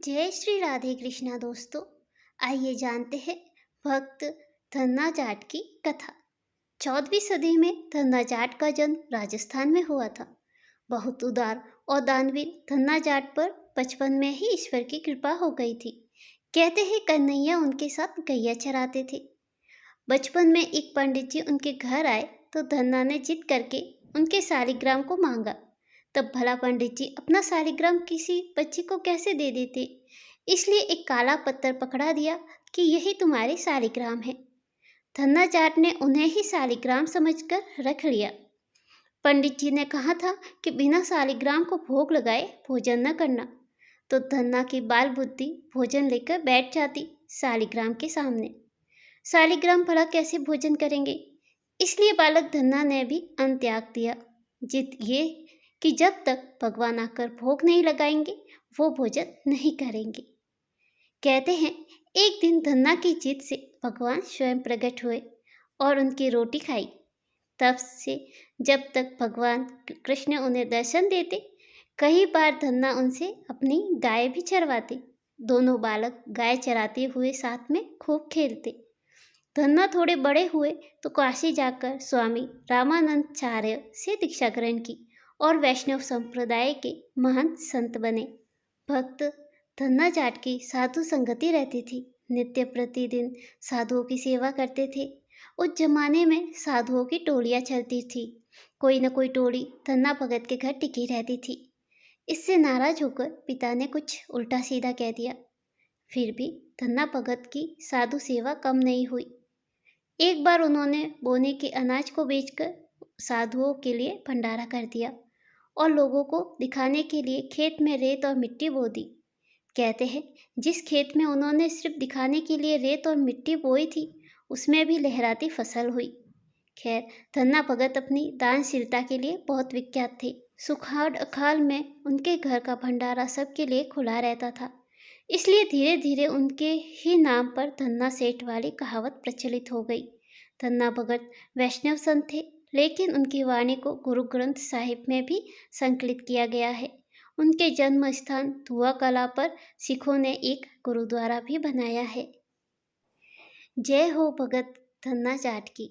जय श्री राधे कृष्णा दोस्तों। आइए जानते हैं भक्त धन्ना जाट की कथा। 14वीं सदी में धन्ना जाट का जन्म राजस्थान में हुआ था। बहुत उदार और दानवीर धन्ना जाट पर बचपन में ही ईश्वर की कृपा हो गई थी। कहते हैं कन्हैया उनके साथ गैया चराते थे। बचपन में एक पंडित जी उनके घर आए तो धन्ना ने जिद करके उनके शालिग्राम को मांगा। तब भला पंडित जी अपना शालिग्राम किसी बच्ची को कैसे दे देते, इसलिए एक काला पत्थर पकड़ा दिया कि यही तुम्हारे शालिग्राम है। धन्ना जाट ने उन्हें ही शालिग्राम समझकर रख लिया। पंडित जी ने कहा था कि बिना शालिग्राम को भोग लगाए भोजन न करना, तो धन्ना की बाल बुद्धि भोजन लेकर बैठ जाती शालिग्राम के सामने। शालिग्राम भला कैसे भोजन करेंगे, इसलिए बालक धन्ना ने भी अन्न त्याग दिया। जिद ये कि जब तक भगवान आकर भोग नहीं लगाएंगे वो भोजन नहीं करेंगे। कहते हैं एक दिन धन्ना की जिद से भगवान स्वयं प्रकट हुए और उनकी रोटी खाई। तब से जब तक भगवान कृष्ण उन्हें दर्शन देते, कई बार धन्ना उनसे अपनी गाय भी चरवाते। दोनों बालक गाय चराते हुए साथ में खूब खेलते। धन्ना थोड़े बड़े हुए तो काशी जाकर स्वामी रामानंदाचार्य से दीक्षा ग्रहण की और वैष्णव संप्रदाय के महान संत बने। भक्त धन्ना जाट की साधु संगति रहती थी। नित्य प्रतिदिन साधुओं की सेवा करते थे। उस जमाने में साधुओं की टोलियां चलती थी। कोई न कोई टोली धन्ना भगत के घर टिकी रहती थी। इससे नाराज होकर पिता ने कुछ उल्टा सीधा कह दिया। फिर भी धन्ना भगत की साधु सेवा कम नहीं हुई। एक बार उन्होंने बोने के अनाज को बेचकर साधुओं के लिए भंडारा कर दिया और लोगों को दिखाने के लिए खेत में रेत और मिट्टी बो दी। कहते हैं जिस खेत में उन्होंने सिर्फ दिखाने के लिए रेत और मिट्टी बोई थी, उसमें भी लहराती फसल हुई। खैर, धन्ना भगत अपनी दानशीलता के लिए बहुत विख्यात थे। सुखाड़ अकाल में उनके घर का भंडारा सबके लिए खुला रहता था। इसलिए धीरे धीरे उनके ही नाम पर धन्ना सेठ वाली कहावत प्रचलित हो गई। धन्ना भगत वैष्णव संत थे, लेकिन उनकी वाणी को गुरु ग्रंथ साहिब में भी संकलित किया गया है। उनके जन्म स्थान धुआ कला पर सिखों ने एक गुरुद्वारा भी बनाया है। जय हो भगत धन्ना जाट की।